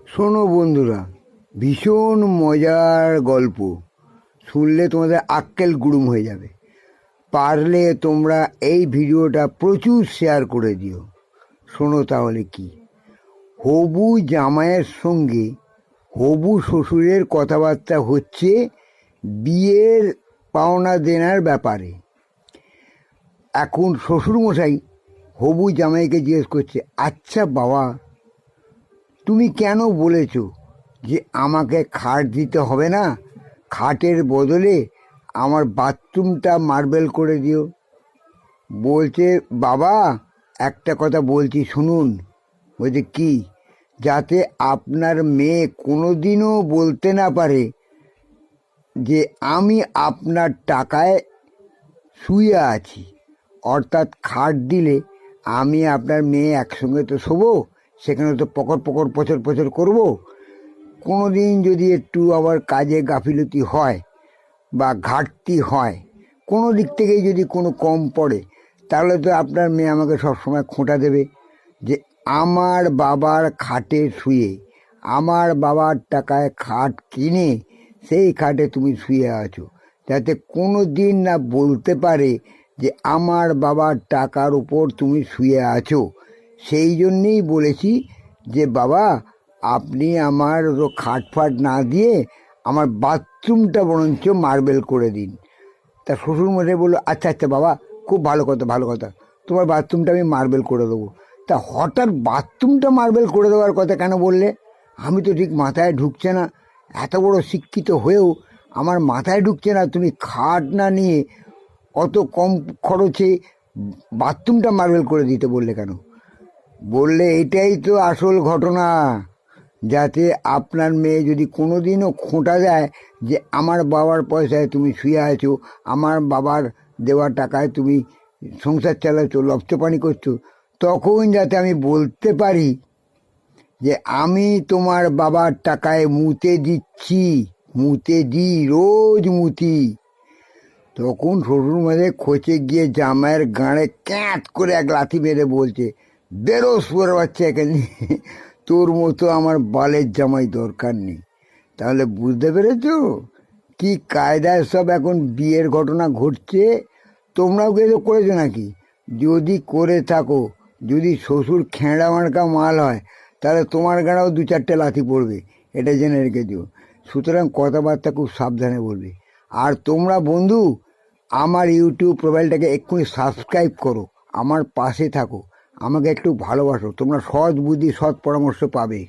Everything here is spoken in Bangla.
শোনো বন্ধুরা, ভীষণ মজার গল্প। শুনলে তোমাদের আক্কেল গুড়ুম হয়ে যাবে। পারলে তোমরা এই ভিডিওটা প্রচুর শেয়ার করে দিও। শোনো তাহলে কি, হবু জামাইয়ের সঙ্গে হবু শ্বশুরের কথাবার্তা হচ্ছে বিয়ের পাওনা দেনার ব্যাপারে। এখন শ্বশুরমশাই হবু জামাইকে জিজ্ঞেস করছে, আচ্ছা বাবা, তুমি কেন বলেছ যে আমাকে খাট দিতে হবে না, খাটের বদলে আমার বাথরুমটা মার্বেল করে দিও? বলছে, বাবা একটা কথা বলছি শুনুন। বলছে কি? যাতে আপনার মেয়ে কোনো দিনও বলতে না পারে যে আমি আপনার টাকায় শুয়ে আছি। অর্থাৎ খাট দিলে আমি আপনার মেয়ে একসঙ্গে তো শোবো, সেখানে তো পকর পকর পচর পচর করবো। কোনো দিন যদি একটু আবার কাজে গাফিলতি হয় বা ঘাটতি হয়, কোনো দিক থেকেই যদি কোনো কম পড়ে, তাহলে তো আপনার মেয়ে আমাকে সবসময় খোঁটা দেবে যে আমার বাবার খাটে শুয়ে, আমার বাবার টাকায় খাট কিনে সেই খাটে তুমি শুয়ে আছো, যাতে কোনো দিন না বলতে পারে যে আমার বাবার টাকার উপর তুমি শুয়ে আছো। সেই জন্যেই বলেছি যে বাবা, আপনি আমার খাট ফাট না দিয়ে আমার বাথরুমটা বরঞ্চ মার্বেল করে দিন। তা শ্বশুরমশাই বললো, আচ্ছা আচ্ছা বাবা, খুব ভালো কথা ভালো কথা, তোমার বাথরুমটা আমি মার্বেল করে দেবো। তা হঠাৎ বাথরুমটা মার্বেল করে দেওয়ার কথা কেন বললে? আমি তো ঠিক মাথায় ঢুকছে না। এত বড় শিক্ষিত হয়েও আমার মাথায় ঢুকছে না, তুমি খাট না নিয়ে অত কম খরচে বাথরুমটা মার্বেল করে দিতে বললে কেন? বললে, এটাই তো আসল ঘটনা, যাতে আপনার মেয়ে যদি কোনো দিনও খোঁটা দেয় যে আমার বাবার পয়সায় তুমি শুয়ে আছো, আমার বাবার দেওয়া টাকায় তুমি সংসার চালাচ্ছো, লপ্তপানি করছো, তখন যাতে আমি বলতে পারি যে আমি তোমার বাবার টাকায় মুতে দিচ্ছি, মুতে দিই, রোজ মুতি। তখন শ্বশুরমশাই খোঁচে গিয়ে জামাইয়ের গাঁড়ে ক্যাঁত করে এক লাথি মেরে বলছে, বেরো শুয়ার বাচ্চা এখানে, তোর মতো আমার বালের জামাই দরকার নেই। তাহলে বুঝতে পেরেছ কি কায়দায় সব এখন বিয়ের ঘটনা ঘটছে? তোমরাও কিছু করেছো নাকি? যদি করে থাকো, যদি শ্বশুর খেঁড়া মার্কা মাল হয়, তাহলে তোমার গাঁড়াও দু চারটে লাথি পড়বে, এটা জেনে রেখে দিও। সুতরাং কথাবার্তা খুব সাবধানে বলবে। আর তোমরা বন্ধু, আমার ইউটিউব প্রোফাইলটাকে এক্ষুনি সাবস্ক্রাইব করো, আমার পাশে থাকো, আমাকে একটু ভালোবাসো, তোমরা সৎ বুদ্ধি সৎ পরামর্শ পাবে।